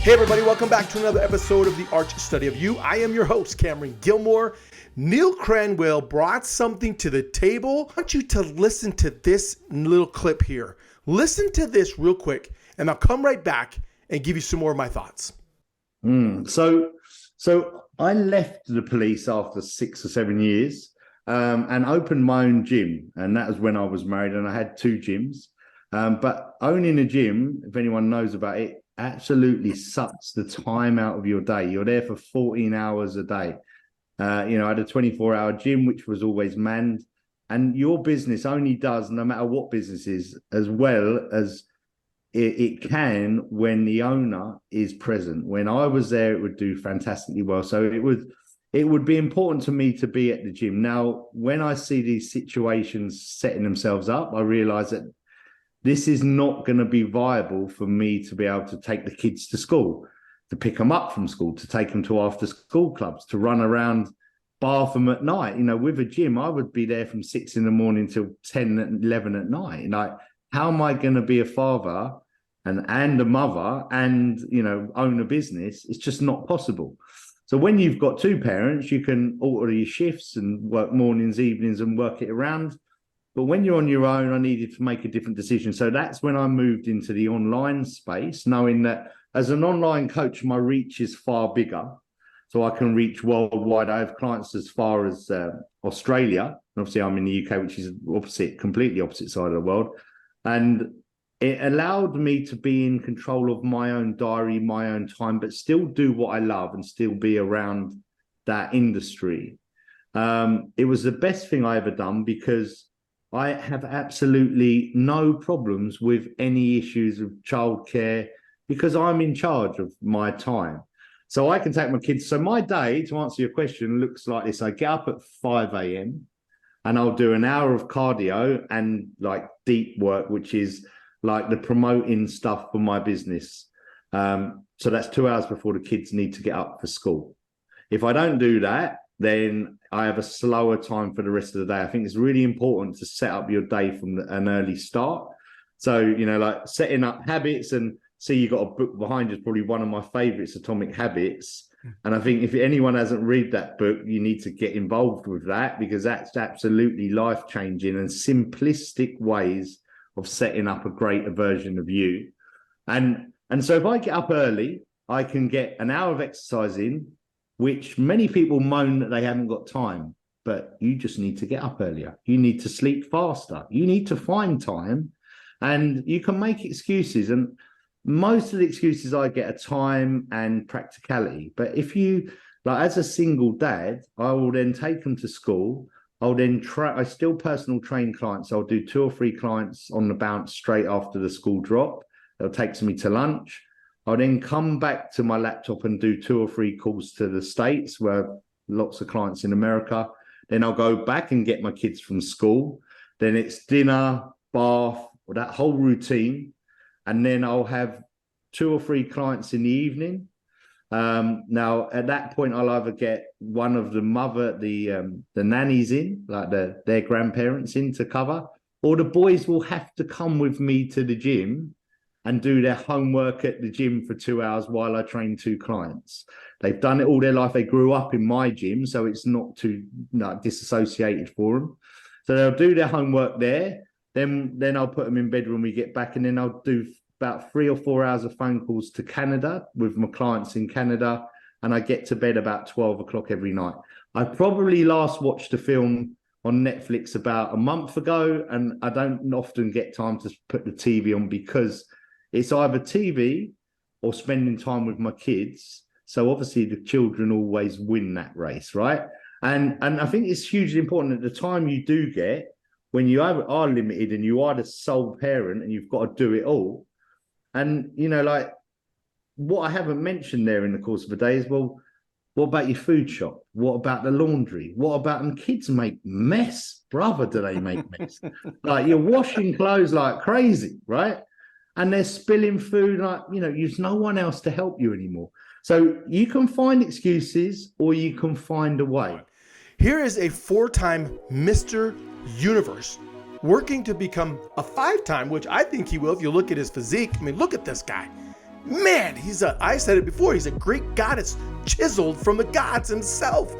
Hey everybody, welcome back to another episode of The Arch Study of You. I am your host, Cameron Gilmore. Neale Cranwell brought something to the table. I want you to listen to this little clip here. Listen to this real quick, and I'll come right back and give you some more of my thoughts. So I left the police after 6 or 7 years and opened my own gym. And that was when I was married, and I had 2 gyms. But owning a gym, if anyone knows about it, absolutely sucks the time out of your day. You're there for 14 hours a day. I had a 24-hour gym, which was always manned. And your business only does, no matter what business is, as well as it can when the owner is present. When I was there, it would do fantastically well. So it would be important to me to be at the gym. Now, when I see these situations setting themselves up, I realize that this is not going to be viable for me to be able to take the kids to school, to pick them up from school, to take them to after school clubs, to run around Batham at night. With a gym, I would be there from 6 a.m. till 10 and 11 at night. Like, how am I going to be a father and a mother and, own a business? It's just not possible. So when you've got 2 parents, you can alter your shifts and work mornings, evenings, and work it around. But when you're on your own, I needed to make a different decision. So that's when I moved into the online space, knowing that as an online coach, my reach is far bigger. So I can reach worldwide. I have clients as far as Australia. Obviously, I'm in the UK, which is completely opposite side of the world. And it allowed me to be in control of my own diary, my own time, but still do what I love and still be around that industry. It was the best thing I ever done because I have absolutely no problems with any issues of childcare because I'm in charge of my time. So I can take my kids. So my day, to answer your question, looks like this. I get up at 5 a.m. and I'll do an hour of cardio and like deep work, which is like the promoting stuff for my business. So that's 2 hours before the kids need to get up for school. If I don't do that, then I have a slower time for the rest of the day. I think it's really important to set up your day from an early start. So, like setting up habits, and see you got a book behind you, is probably one of my favorites, Atomic Habits. And I think if anyone hasn't read that book, you need to get involved with that because that's absolutely life-changing and simplistic ways of setting up a greater version of you. And so if I get up early, I can get an hour of exercise in, which many people moan that they haven't got time, but you just need to get up earlier. You need to sleep faster. You need to find time, and you can make excuses. And most of the excuses I get are time and practicality. But if you, like as a single dad, I will then take them to school. I'll then I still personal train clients. I'll do 2 or 3 clients on the bounce straight after the school drop. They'll take me to lunch. I'll then come back to my laptop and do 2 or 3 calls to the States where lots of clients in America. Then I'll go back and get my kids from school. Then it's dinner, bath, or that whole routine. And then I'll have 2 or 3 clients in the evening. Now, at that point, I'll either get one of the nannies in, like their grandparents in to cover, or the boys will have to come with me to the gym and do their homework at the gym for 2 hours while I train 2 clients. They've done it all their life. They grew up in my gym, so it's not too disassociated for them. So they'll do their homework there. Then I'll put them in bed when we get back, and then I'll do about 3 or 4 hours of phone calls to Canada with my clients in Canada, and I get to bed about 12 o'clock every night. I probably last watched a film on Netflix about a month ago, and I don't often get time to put the TV on because it's either TV or spending time with my kids. So obviously the children always win that race, right? And I think it's hugely important at the time you do get, when you are limited and you are the sole parent and you've got to do it all. And, like what I haven't mentioned there in the course of a day is, well, what about your food shop? What about the laundry? What about them kids make mess? Brother, do they make mess? Like you're washing clothes like crazy, right? And they're spilling food, like, there's no one else to help you anymore. So you can find excuses or you can find a way. Here is a 4-time Mr. Universe working to become a 5-time, which I think he will if you look at his physique. I mean, look at this guy. Man, I said it before, he's a Greek goddess chiseled from the gods himself.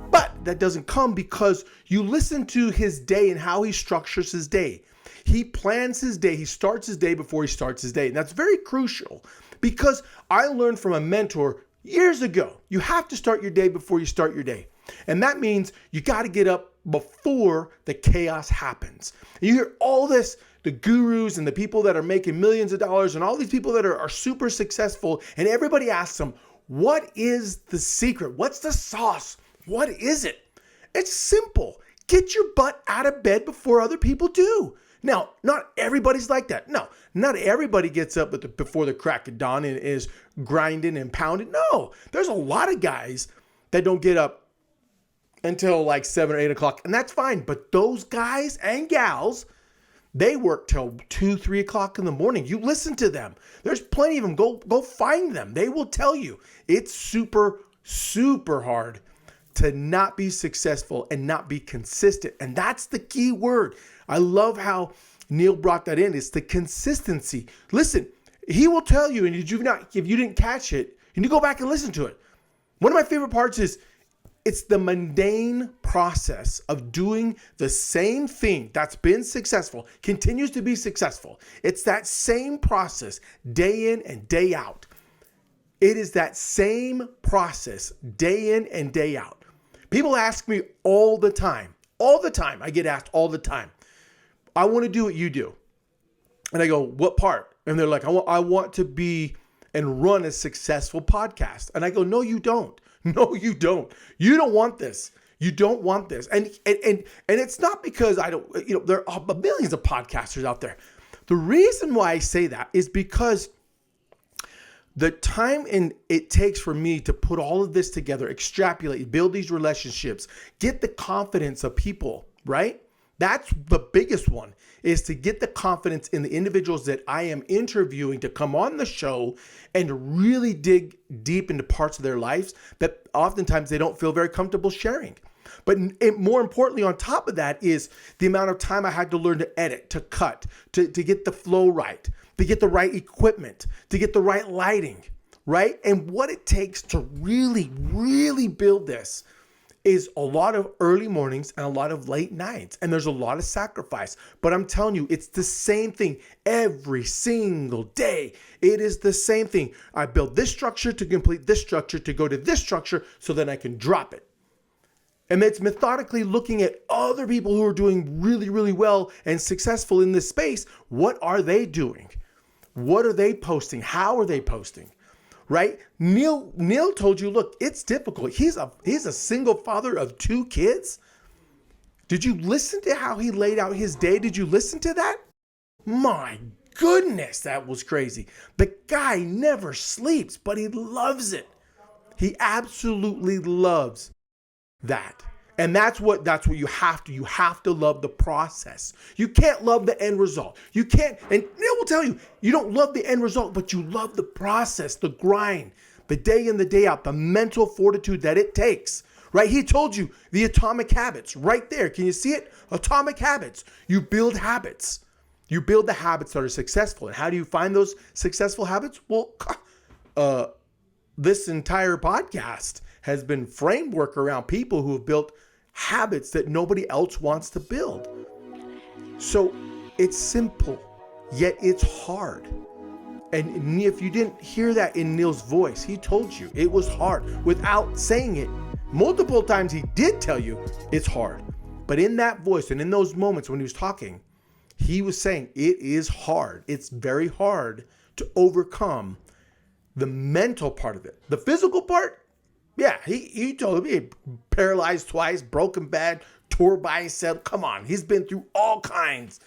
But that doesn't come because you listen to his day and how he structures his day. He plans his day. He starts his day before he starts his day. And that's very crucial because I learned from a mentor years ago, you have to start your day before you start your day. And that means you got to get up before the chaos happens. And you hear all this, the gurus and the people that are making millions of dollars and all these people that are super successful. And everybody asks them, what is the secret? What's the sauce? What is it? It's simple. Get your butt out of bed before other people do. Now, not everybody's like that. No, not everybody gets up before the crack of dawn and is grinding and pounding. No, there's a lot of guys that don't get up until like 7 or 8 o'clock, and that's fine. But those guys and gals, they work till 2, 3 o'clock in the morning. You listen to them. There's plenty of them. Go find them. They will tell you it's super, super hard to not be successful and not be consistent. And that's the key word. I love how Neale brought that in. It's the consistency. Listen, he will tell you, and if you didn't catch it, you need to go back and listen to it. One of my favorite parts is it's the mundane process of doing the same thing that's been successful, continues to be successful. It's that same process day in and day out. It is that same process day in and day out. People ask me all the time. I get asked all the time. I want to do what you do. And I go, what part? And they're like, I want to be and run a successful podcast. And I go, no, you don't. No, you don't. You don't want this. You don't want this. And it's not because I don't, there are millions of podcasters out there. The reason why I say that is because the time it takes for me to put all of this together, extrapolate, build these relationships, get the confidence of people, right? That's the biggest one, is to get the confidence in the individuals that I am interviewing to come on the show and really dig deep into parts of their lives that oftentimes they don't feel very comfortable sharing. But more importantly, on top of that is the amount of time I had to learn to edit, to cut, to get the flow right, to get the right equipment, to get the right lighting, right? And what it takes to really, really build this is a lot of early mornings and a lot of late nights. And there's a lot of sacrifice. But I'm telling you, it's the same thing every single day. It is the same thing. I build this structure to complete this structure to go to this structure so then I can drop it. And it's methodically looking at other people who are doing really, really well and successful in this space. What are they doing? What are they posting? How are they posting? Right? Neale told you, look, it's difficult. He's a single father of 2 kids. Did you listen to how he laid out his day? Did you listen to that? My goodness, that was crazy. The guy never sleeps, but he loves it. He absolutely loves that. And that's what you have to love the process. You can't love the end result. You can't, and Neale will tell you, you don't love the end result, but you love the process, the grind, the day in, the day out, the mental fortitude that it takes, right? He told you the atomic habits right there. Can you see it? Atomic habits. You build habits. You build the habits that are successful. And how do you find those successful habits? Well, this entire podcast has been framework around people who have built habits that nobody else wants to build. So it's simple, yet it's hard. And if you didn't hear that in Neale's voice, he told you it was hard without saying it. Multiple times he did tell you it's hard. But in that voice and in those moments when he was talking, he was saying it is hard. It's very hard to overcome the mental part of it. The physical part, yeah, he told me paralyzed twice, broken back, tore bicep. Come on, he's been through all kinds.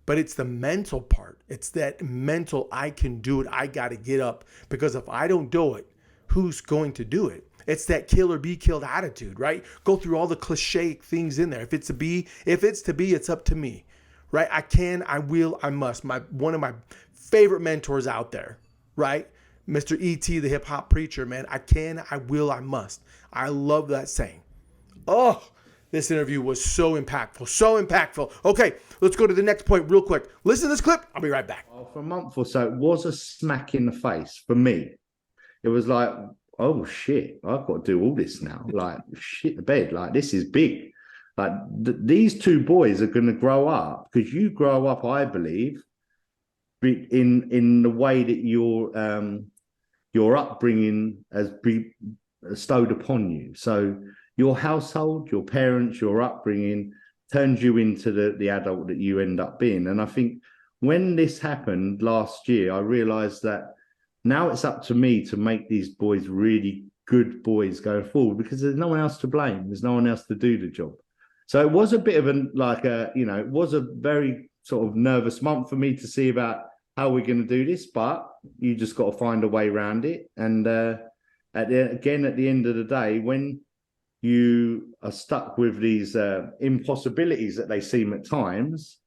But it's the mental part. It's that mental, I can do it. I got to get up, because if I don't do it, who's going to do it? It's that kill or be killed attitude, right? Go through all the cliche things in there. If it's to be, it's up to me, right? I can, I will, I must. One of my favorite mentors out there, right? Mr. E.T., the hip hop preacher, man. I can, I will, I must. I love that saying. Oh, This interview was so impactful, so impactful. Okay, let's go to the next point real quick. Listen to this clip. I'll be right back. For a month or so, it was a smack in the face for me. It was like, oh shit, I've got to do all this now. Like, shit the bed. Like, this is big. Like, these two boys are going to grow up, because you grow up, I believe, in the way that your upbringing has been bestowed upon you. So your household, your parents, your upbringing turns you into the adult that you end up being. And I think when this happened last year, I realized that now it's up to me to make these boys really good boys going forward, because there's no one else to blame. There's no one else to do the job. So it was a bit of it was a very sort of nervous month for me to see about how we're going to do this, but you just got to find a way around it. And at the end of the day, when you are stuck with these impossibilities that they seem at times,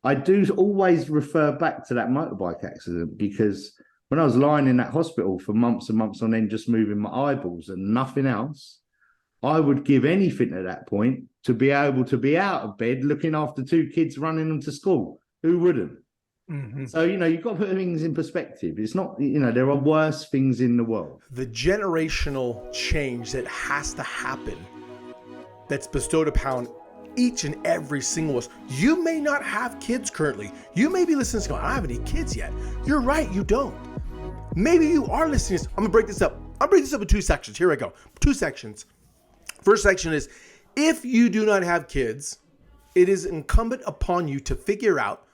I do always refer back to that motorbike accident, because when I was lying in that hospital for months and months on end, just moving my eyeballs and nothing else, I would give anything at that point to be able to be out of bed looking after two kids, running them to school. Who wouldn't? Mm-hmm. So, you've got to put things in perspective. It's not, there are worse things in the world. The generational change that has to happen, that's bestowed upon each and every single one. You may not have kids currently. You may be listening to this going, I don't have any kids yet. You're right, you don't. Maybe you are listening to this. I'm going to break this up. I'll break this up in 2 sections. Here I go. 2 sections. First section is, if you do not have kids, it is incumbent upon you to figure out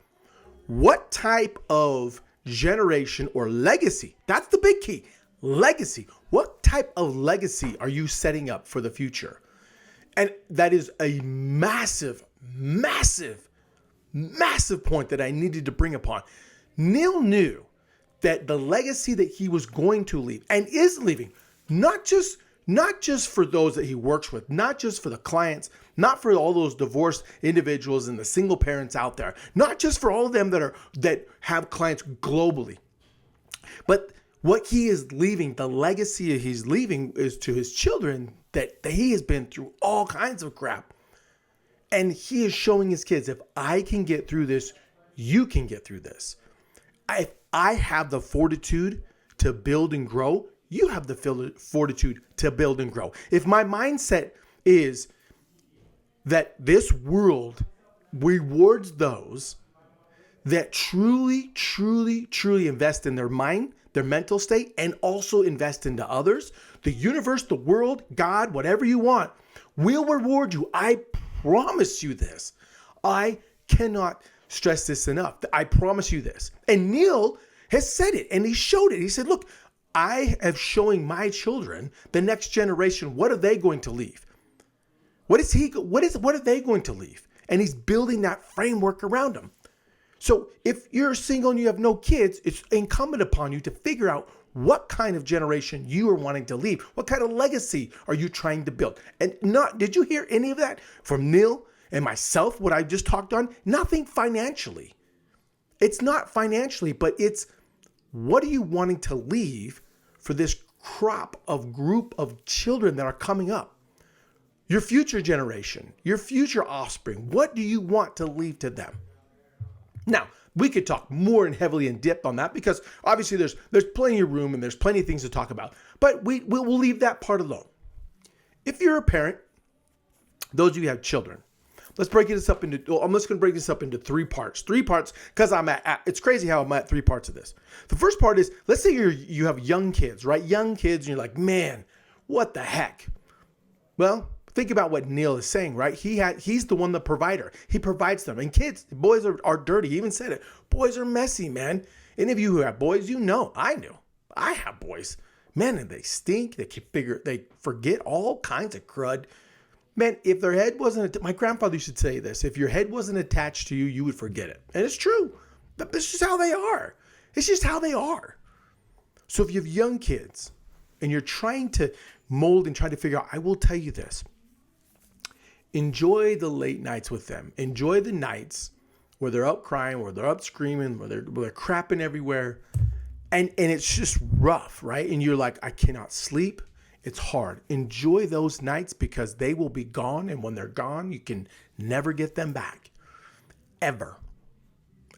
what type of generation or legacy, that's the big key, legacy. What type of legacy are you setting up for the future? And that is a massive, massive, massive point that I needed to bring upon. Neale knew that the legacy that he was going to leave and is leaving, not just for those that he works with, not just for the clients, not for all those divorced individuals and the single parents out there, not just for all of them that have clients globally, but what he is leaving, the legacy he's leaving, is to his children, that he has been through all kinds of crap. And he is showing his kids, if I can get through this, you can get through this. If I have the fortitude to build and grow, you have the fortitude to build and grow. If my mindset is that this world rewards those that truly, truly, truly invest in their mind, their mental state, and also invest into others, the universe, the world, God, whatever you want, will reward you. I promise you this. I cannot stress this enough. I promise you this. And Neale has said it, and he showed it. He said, look, I am showing my children, the next generation, what are they going to leave? What are they going to leave? And he's building that framework around them. So if you're single and you have no kids, it's incumbent upon you to figure out what kind of generation you are wanting to leave. What kind of legacy are you trying to build? And did you hear any of that from Neale and myself, what I just talked on? Nothing financially. It's not financially, but it's, what are you wanting to leave for this group of children that are coming up? Your future generation, your future offspring, what do you want to leave to them? Now, we could talk more and heavily in depth on that, because obviously there's plenty of room and there's plenty of things to talk about, but we'll leave that part alone. If you're a parent, those of you who have children, I'm just going to break this up into 3 parts. 3 parts, because it's crazy how I'm at 3 parts of this. The first part is, let's say you have young kids, right? Young kids, and you're like, man, what the heck? Well, think about what Neale is saying, right? He's the one, the provider. He provides them. And kids, boys are dirty. He even said it. Boys are messy, man. Any of you who have boys, I knew. I have boys. Man, and they stink. They forget all kinds of crud. Man, if their head wasn't, my grandfather used to say this, if your head wasn't attached to you, you would forget it. And it's true. That's just how they are. It's just how they are. So if you have young kids and you're trying to mold and try to figure out, I will tell you this. Enjoy the late nights with them. Enjoy the nights where they're up crying, where they're up screaming, where they're crapping everywhere. And it's just rough, right? And you're like, I cannot sleep. It's hard. Enjoy those nights because they will be gone. And when they're gone, you can never get them back. Ever.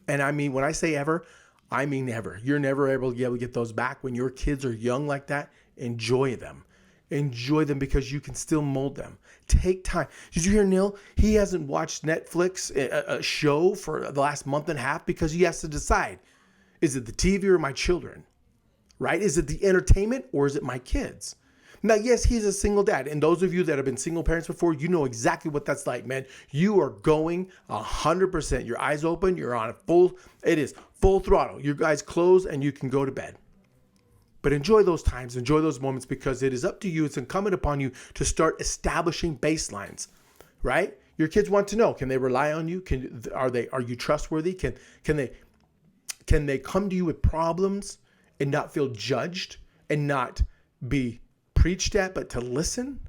And I mean, when I say ever, I mean ever. You're never able to be able to get those back. When your kids are young like that, enjoy them. Enjoy them because you can still mold them. Take time. Did you hear Neale? He hasn't watched Netflix, a show for the last month and a half because he has to decide, is it the TV or my children? Right? Is it the entertainment or is it my kids? Now, yes, he's a single dad. And those of you that have been single parents before, you know exactly what that's like, man. You are going 100%. Your eyes open. You're on it is full throttle. Your eyes closed and you can go to bed. But enjoy those times, enjoy those moments because it is up to you. It's incumbent upon you to start establishing baselines, right? Your kids want to know, can they rely on you? Are you trustworthy? Can they come to you with problems and not feel judged and not be preached at, but to listen?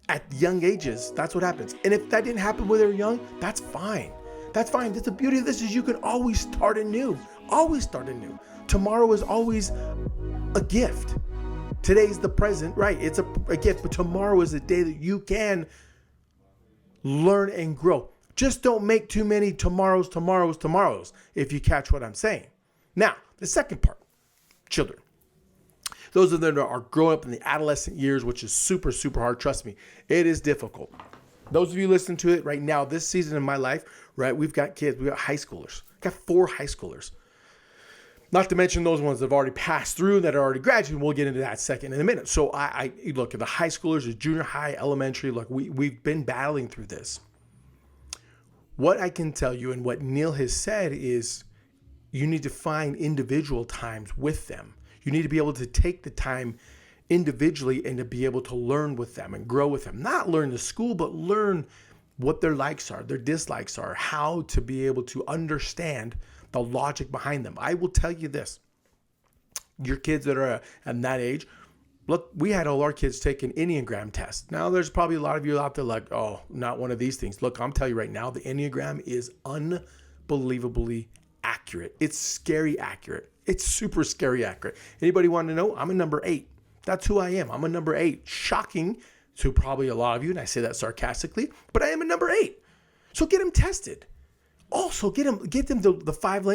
At young ages, that's what happens. And if that didn't happen when they were young, that's fine. That's fine. That's the beauty of this is you can always start anew. Always start anew. Tomorrow is always a gift. Today's the present, right? It's a gift, but tomorrow is a day that you can learn and grow. Just don't make too many tomorrows, if you catch what I'm saying. Now, the second part, children. Those of them that are growing up in the adolescent years, which is super, super hard. Trust me, it is difficult. Those of you listening to it right now, this season in my life, right? We've got kids, we got high schoolers. Got 4 high schoolers. Not to mention those ones that have already passed through, that are already graduated. We'll get into that second in a minute. So I look at the high schoolers, the junior high, elementary. Look, we've been battling through this. What I can tell you and what Neale has said is you need to find individual times with them. You need to be able to take the time individually and to be able to learn with them and grow with them. Not learn the school, but learn what their likes are, their dislikes are, how to be able to understand the logic behind them. I will tell you this. Your kids that are at that age, look, we had all our kids take an Enneagram test. Now, there's probably a lot of you out there like, oh, not one of these things. Look, I'm telling you right now, the Enneagram is unbelievably accurate. It's scary accurate. It's super scary accurate. Anybody want to know? I'm a number 8. That's who I am. I'm a number 8. Shocking to probably a lot of you, and I say that sarcastically, but I am a number 8. So get them tested. Also, get them the 5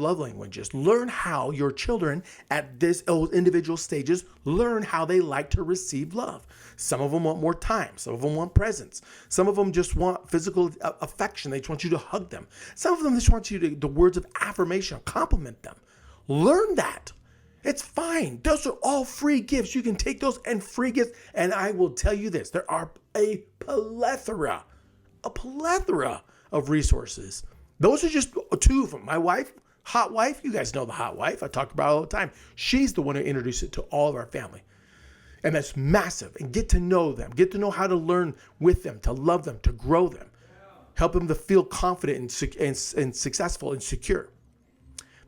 love languages. Learn how your children at those individual stages learn how they like to receive love. Some of them want more time. Some of them want presence. Some of them just want physical affection. They just want you to hug them. Some of them just want you to the words of affirmation, compliment them. Learn that. It's fine. Those are all free gifts. You can take those and free gifts. And I will tell you this, there are a plethora of resources. Those are just 2 of them. My wife, hot wife, you guys know the hot wife. I talk about it all the time. She's the one who introduced it to all of our family. And that's massive. And get to know them. Get to know how to learn with them, to love them, to grow them. Help them to feel confident and successful and secure.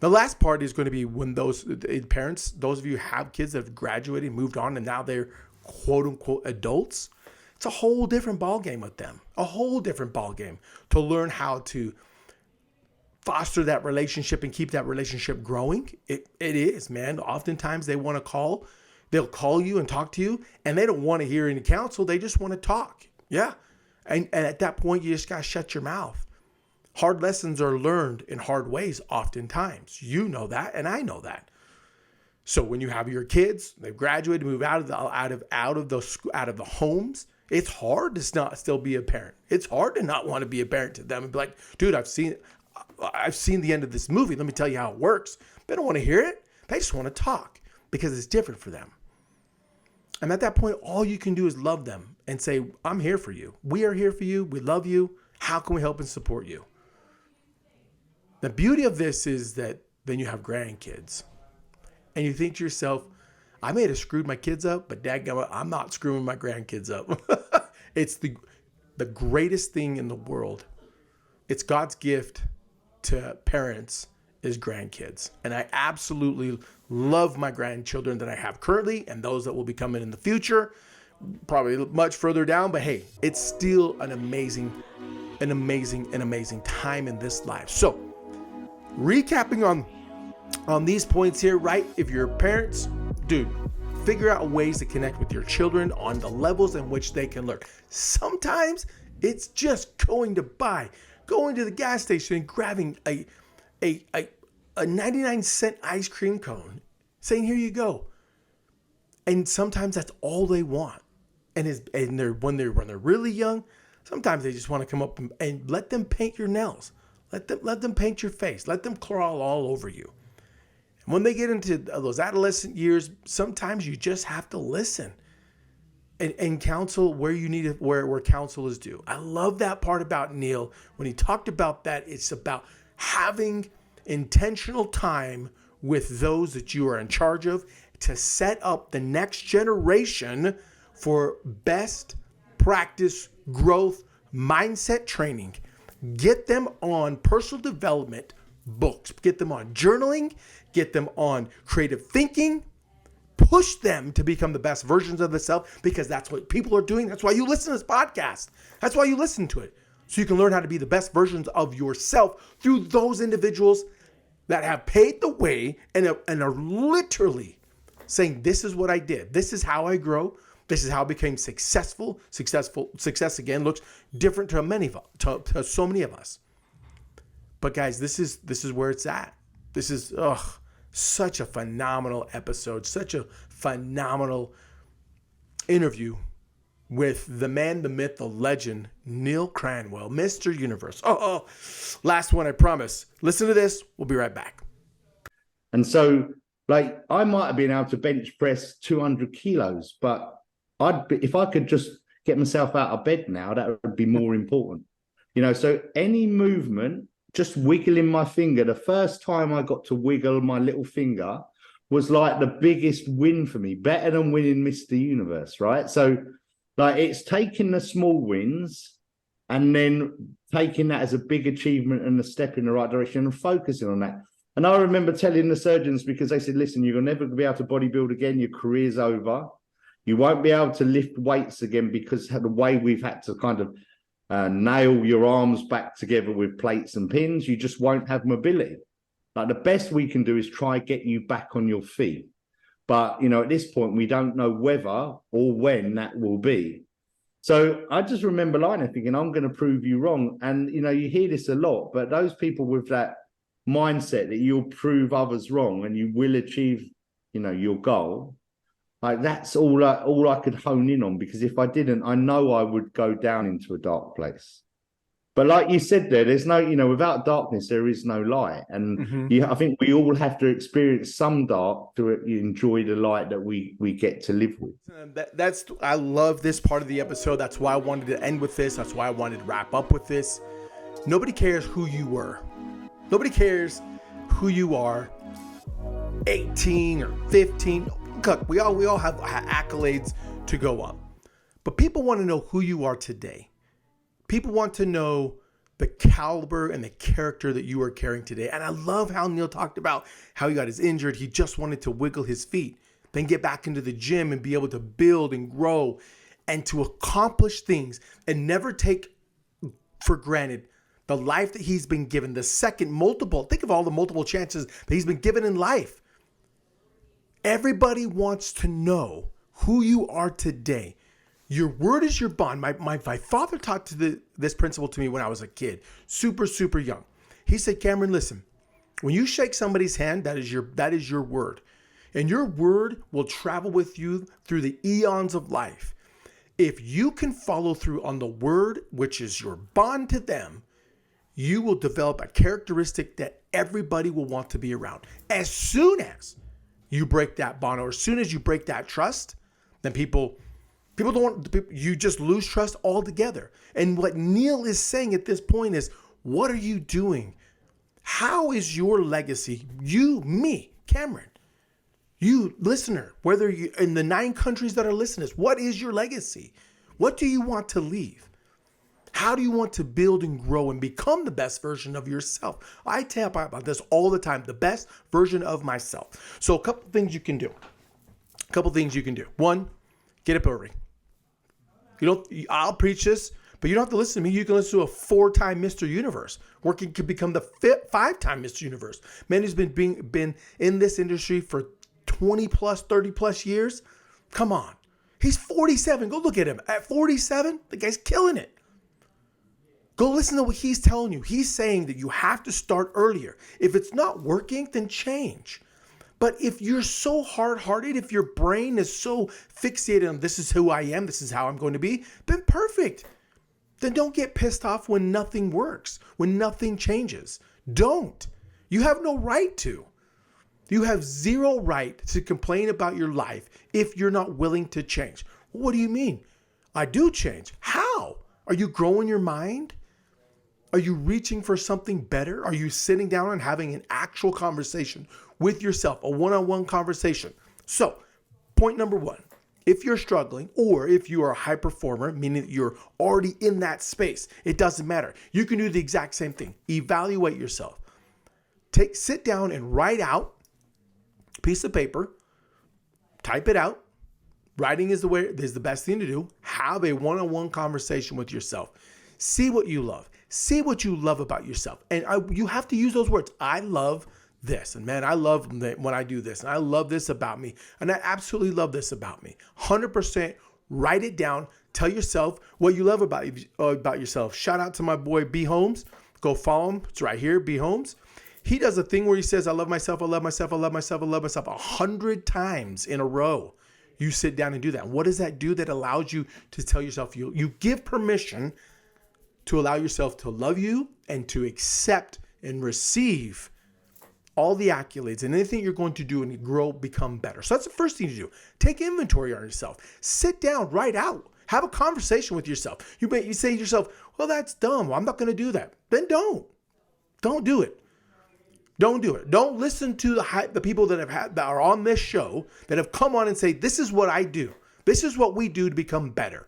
The last part is going to be when those parents, those of you who have kids that have graduated, moved on, and now they're quote unquote adults. It's a whole different ballgame with them. A whole different ballgame to learn how to foster that relationship and keep that relationship growing. It is, man. Oftentimes they want to call. They'll call you and talk to you, and they don't want to hear any counsel. They just want to talk. Yeah. And at that point, you just got to shut your mouth. Hard lessons are learned in hard ways oftentimes. You know that, and I know that. So when you have your kids, they've graduated, move out of the homes, it's hard to not still be a parent. It's hard to not want to be a parent to them and be like, dude, I've seen the end of this movie. Let me tell you how it works. They don't want to hear it. They just want to talk because it's different for them. And at that point, all you can do is love them and say, I'm here for you. We are here for you. We love you. How can we help and support you? The beauty of this is that then you have grandkids. And you think to yourself, I may have screwed my kids up, but dadgummit, I'm not screwing my grandkids up. It's the greatest thing in the world. It's God's gift to parents is grandkids. And I absolutely love my grandchildren that I have currently and those that will be coming in the future, probably much further down. But hey, it's still an amazing time in this life. So recapping on these points here, right? If you're parents, dude, figure out ways to connect with your children on the levels in which they can learn. Sometimes it's just going to the gas station and grabbing a 99-cent ice cream cone, saying, here you go. And sometimes that's all they want. And when they're really young, sometimes they just want to come up and let them paint your nails. Let them paint your face. Let them crawl all over you. And when they get into those adolescent years, sometimes you just have to listen and counsel where you need it, where counsel is due. I love that part about Neale. When he talked about that, it's about having intentional time with those that you are in charge of to set up the next generation for best practice growth mindset training. Get them on personal development books, get them on journaling, get them on creative thinking, push them to become the best versions of themselves, because that's what people are doing. That's why you listen to this podcast. That's why you listen to it. So you can learn how to be the best versions of yourself through those individuals that have paved the way and are literally saying, this is what I did. This is how I grow. This is how I became successful. Success again looks different to so many of us. But guys, this is where it's at. This is such a phenomenal episode, such a phenomenal interview with the man, the myth, the legend, Neale Cranwell, Mr. Universe. Last one, I promise. Listen to this. We'll be right back. And so, I might have been able to bench press 200 kilos, but if I could just get myself out of bed now, that would be more important. So any movement, just wiggling my finger, the first time I got to wiggle my little finger was like the biggest win for me, better than winning Mr. Universe, right? So it's taking the small wins and then taking that as a big achievement and a step in the right direction and focusing on that. And I remember telling the surgeons, because they said, listen, you're never going to be able to bodybuild again. Your career's over. You won't be able to lift weights again because the way we've had to kind of nail your arms back together with plates and pins, you just won't have mobility. The best we can do is try get you back on your feet. But, at this point, we don't know whether or when that will be. So I just remember lying there thinking, I'm going to prove you wrong. And, you hear this a lot, but those people with that mindset that you'll prove others wrong and you will achieve, your goal, that's all I could hone in on, because if I didn't, I know I would go down into a dark place. But like you said there's no, without darkness, there is no light. And I think we all have to experience some dark to enjoy the light that we get to live with. I love this part of the episode. That's why I wanted to end with this. That's why I wanted to wrap up with this. Nobody cares who you were. Nobody cares who you are, 18 or 15. Look, we all have accolades to go up. But people want to know who you are today. People want to know the caliber and the character that you are carrying today. And I love how Neale talked about how he got his injured. He just wanted to wiggle his feet, then get back into the gym and be able to build and grow and to accomplish things and never take for granted the life that he's been given, think of all the multiple chances that he's been given in life. Everybody wants to know who you are today. Your word is your bond. My father taught this principle to me when I was a kid, super, super young. He said, Cameron, listen, when you shake somebody's hand, that is your word. And your word will travel with you through the eons of life. If you can follow through on the word, which is your bond to them, you will develop a characteristic that everybody will want to be around. As soon as you break that bond, or as soon as you break that trust, then people you just lose trust altogether. And what Neale is saying at this point is, what are you doing? How is your legacy? You, me, Cameron, you listener, whether you in the 9 countries that are listeners, what is your legacy? What do you want to leave? How do you want to build and grow and become the best version of yourself? I tell about this all the time, the best version of myself. So a couple things you can do. One, get up early. I'll preach this, but you don't have to listen to me. You can listen to a 4-time Mr. Universe, working to become the 5-time Mr. Universe. Man who's been in this industry for 20 plus, 30 plus years. Come on. He's 47. Go look at him. At 47, the guy's killing it. Go listen to what he's telling you. He's saying that you have to start earlier. If it's not working, then change. But if you're so hard-hearted, if your brain is so fixated on this is who I am, this is how I'm going to be, then perfect. Then don't get pissed off when nothing works, when nothing changes. Don't. You have no right to. You have zero right to complain about your life if you're not willing to change. What do you mean? I do change. How? Are you growing your mind? Are you reaching for something better? Are you sitting down and having an actual conversation with yourself, a one-on-one conversation? So, point number one, if you're struggling or if you are a high performer, meaning that you're already in that space, it doesn't matter. You can do the exact same thing. Evaluate yourself. Sit down and write out a piece of paper, type it out. Writing is the best thing to do. Have a one-on-one conversation with yourself. See what you love. See what you love about yourself. And you have to use those words. I love this. And man, I love when I do this. And I love this about me. And I absolutely love this about me. 100% write it down. Tell yourself what you love about yourself. Shout out to my boy B Holmes. Go follow him. It's right here, B Holmes. He does a thing where he says, I love myself, I love myself, I love myself, I love myself 100 times in a row. You sit down and do that. What does that do? That allows you to tell yourself, you give permission to allow yourself to love you and to accept and receive all the accolades and anything you're going to do and grow, become better. So that's the first thing to do. Take inventory on yourself. Sit down, write out. Have a conversation with yourself. You say to yourself, well, that's dumb. Well, I'm not going to do that. Then don't. Don't do it. Don't do it. Don't listen to the people that are on this show that have come on and say, this is what I do. This is what we do to become better.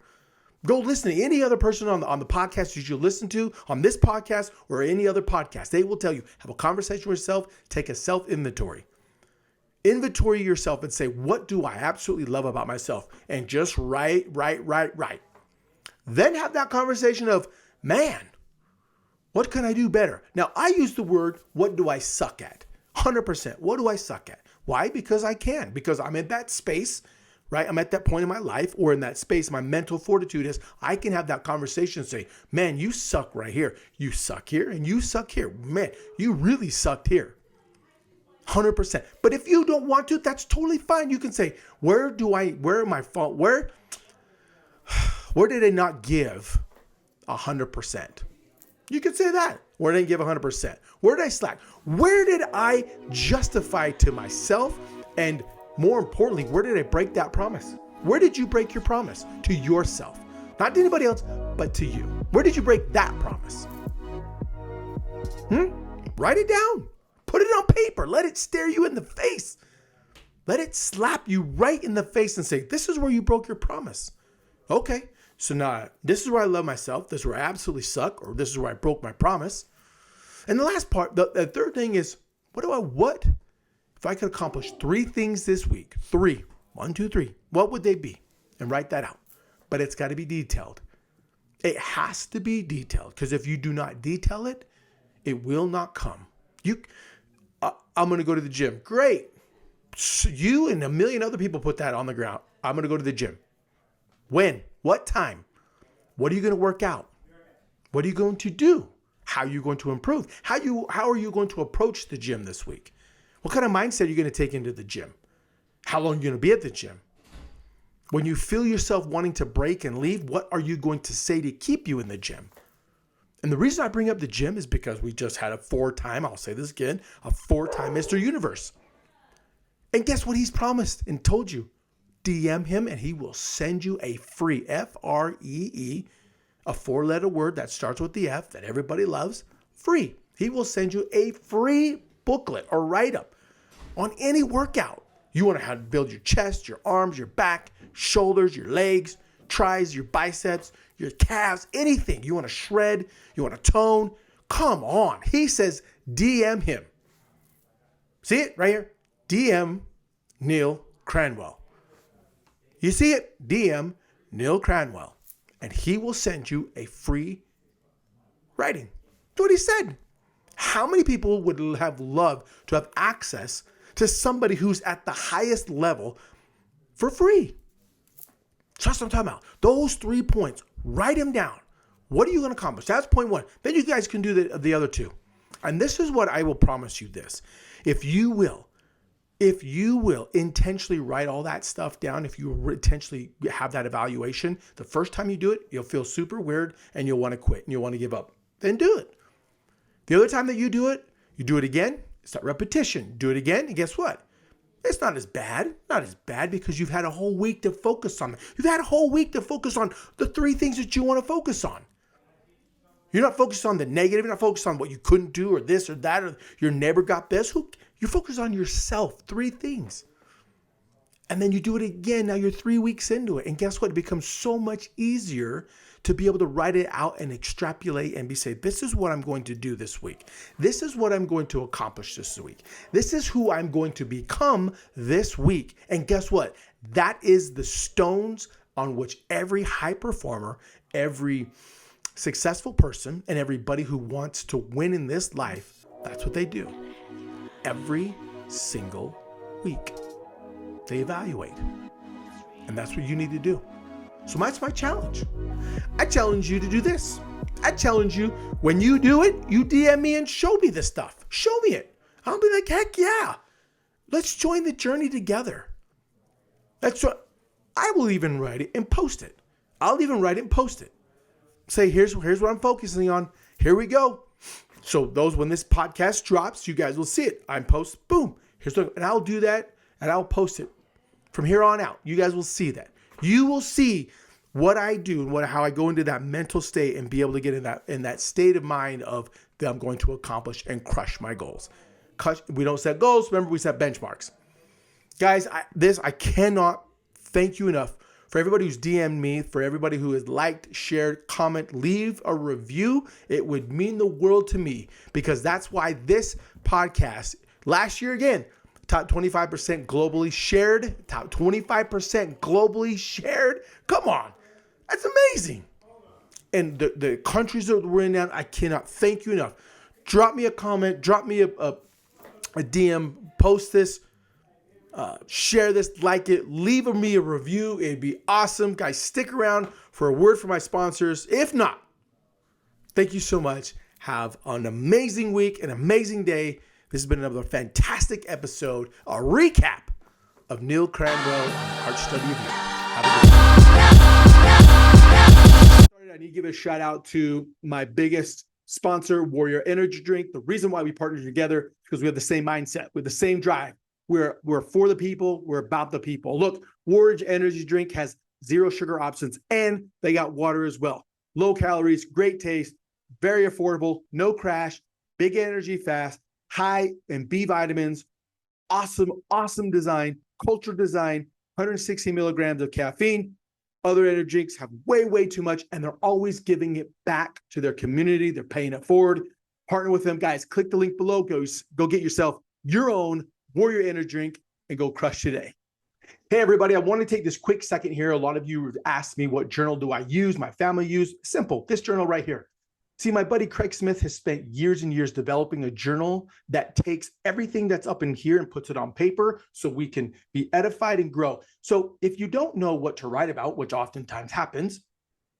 Go listen to any other person on the podcast that you listen to, on this podcast or any other podcast. They will tell you, have a conversation with yourself, take a self-inventory. Inventory yourself and say, what do I absolutely love about myself? And just write. Then have that conversation of, man, what can I do better? Now, I use the word, what do I suck at? 100%. What do I suck at? Why? Because I can. Because I'm in that space, right? I'm at that point in my life or in that space. My mental fortitude is I can have that conversation and say, man, you suck right here. You suck here and you suck here. Man, you really sucked here. 100%. But if you don't want to, that's totally fine. You can say, where am I fault? Where did I not give 100%? You could say that. Where did I give 100%? Where did I slack? Where did I justify to myself? And more importantly, where did I break that promise? Where did you break your promise? To yourself. Not to anybody else, but to you. Where did you break that promise? Write it down. Put it on paper. Let it stare you in the face. Let it slap you right in the face and say, this is where you broke your promise. Okay. So now this is where I love myself. This is where I absolutely suck, or this is where I broke my promise. And the last part, the third thing is, what if I could accomplish 3 things this week? 3, 1, 2, 3. What would they be? And write that out. But it's got to be detailed. It has to be detailed, because if you do not detail it, it will not come. I'm going to go to the gym. Great. So you and a million other people put that on the ground. I'm going to go to the gym. When? What time? What are you going to work out? What are you going to do? How are you going to improve? How are you going to approach the gym this week? What kind of mindset are you going to take into the gym? How long are you going to be at the gym? When you feel yourself wanting to break and leave, what are you going to say to keep you in the gym? And the reason I bring up the gym is because we just had a 4-time, I'll say this again, a 4-time Mr. Universe. And guess what he's promised and told you? DM him and he will send you a free Free, a 4-letter word that starts with the F that everybody loves, free. He will send you a free booklet or write-up on any workout. You want to how to build your chest, your arms, your back, shoulders, your legs, tries, your biceps, your calves, anything. You want to shred, you want to tone. Come on. He says DM him. See it right here? DM Neale Cranwell. You see it? DM Neale Cranwell. And he will send you a free writing. That's what he said. How many people would have loved to have access to somebody who's at the highest level for free. That's what I'm talking about. Those 3 points, write them down. What are you going to accomplish? That's point one. Then you guys can do the other two. And this is what I will promise you this. If you will intentionally write all that stuff down, if you intentionally have that evaluation, the first time you do it, you'll feel super weird and you'll want to quit and you'll want to give up. Then do it. The other time that you do it again. It's that repetition. Do it again, and guess what? It's not as bad. Not as bad because you've had a whole week to focus on it. You've had a whole week to focus on the 3 things that you want to focus on. You're not focused on the negative. You're not focused on what you couldn't do or this or that or your neighbor got this. You focus on yourself. 3 things. And then you do it again. Now you're 3 weeks into it. And guess what? It becomes so much easier to be able to write it out and extrapolate and say, this is what I'm going to do this week. This is what I'm going to accomplish this week. This is who I'm going to become this week. And guess what? That is the stones on which every high performer, every successful person, and everybody who wants to win in this life, that's what they do. Every single week, they evaluate. And that's what you need to do. So that's my challenge. I challenge you to do this. I challenge you, when you do it, you DM me and show me this stuff. Show me it. I'll be like, heck yeah. Let's join the journey together. That's what I will even write it and post it. I'll even write it and post it. Say, here's what I'm focusing on. Here we go. So when this podcast drops, you guys will see it. I'm post, boom. And I'll do that and I'll post it from here on out. You guys will see that. You will see what I do and how I go into that mental state and be able to get in that state of mind of that I'm going to accomplish and crush my goals. We don't set goals. Remember, we set benchmarks. Guys, I cannot thank you enough for everybody who's DM'd me, for everybody who has liked, shared, comment, leave a review. It would mean the world to me because that's why this podcast, last year again, top 25% globally shared. Top 25% globally shared. Come on. That's amazing. And the countries that we're in now, I cannot thank you enough. Drop me a comment. Drop me a DM. Post this. Share this. Like it. Leave me a review. It'd be awesome. Guys, stick around for a word from my sponsors. If not, thank you so much. Have an amazing week, an amazing day. This has been another fantastic episode, a recap of Neale Cranwell, Art Study of You. Have a good one. I need to give a shout out to my biggest sponsor, Warrior Energy Drink. The reason why we partnered together is because we have the same mindset, we have the same drive. We're for the people, we're about the people. Look, Warrior Energy Drink has 0 sugar options and they got water as well. Low calories, great taste, very affordable, no crash, big energy fast. High in B vitamins, awesome design, culture design, 160 milligrams of caffeine. Other energy drinks have way too much, and they're always giving it back to their community. They're paying it forward. Partner with them, guys. Click the link below. Go get yourself your own Warrior Energy Drink and go crush today. Hey, everybody. I want to take this quick second here. A lot of you have asked me, what journal do I use? My family use? Simple. This journal right here. See, my buddy Craig Smith has spent years and years developing a journal that takes everything that's up in here and puts it on paper so we can be edified and grow. So if you don't know what to write about, which oftentimes happens,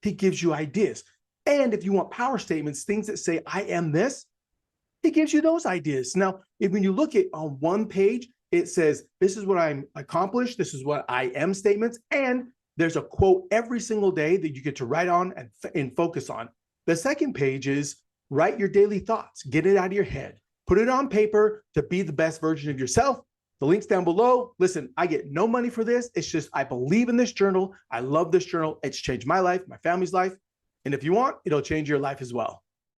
he gives you ideas. And if you want power statements, things that say, I am this, he gives you those ideas. Now, when you look at on one page, it says, this is what I'm accomplished. This is what I am statements. And there's a quote every single day that you get to write on and focus on. The second page is write your daily thoughts, get it out of your head, put it on paper to be the best version of yourself. The link's down below. Listen, I get no money for this. It's just, I believe in this journal. I love this journal. It's changed my life, my family's life. And if you want, it'll change your life as well.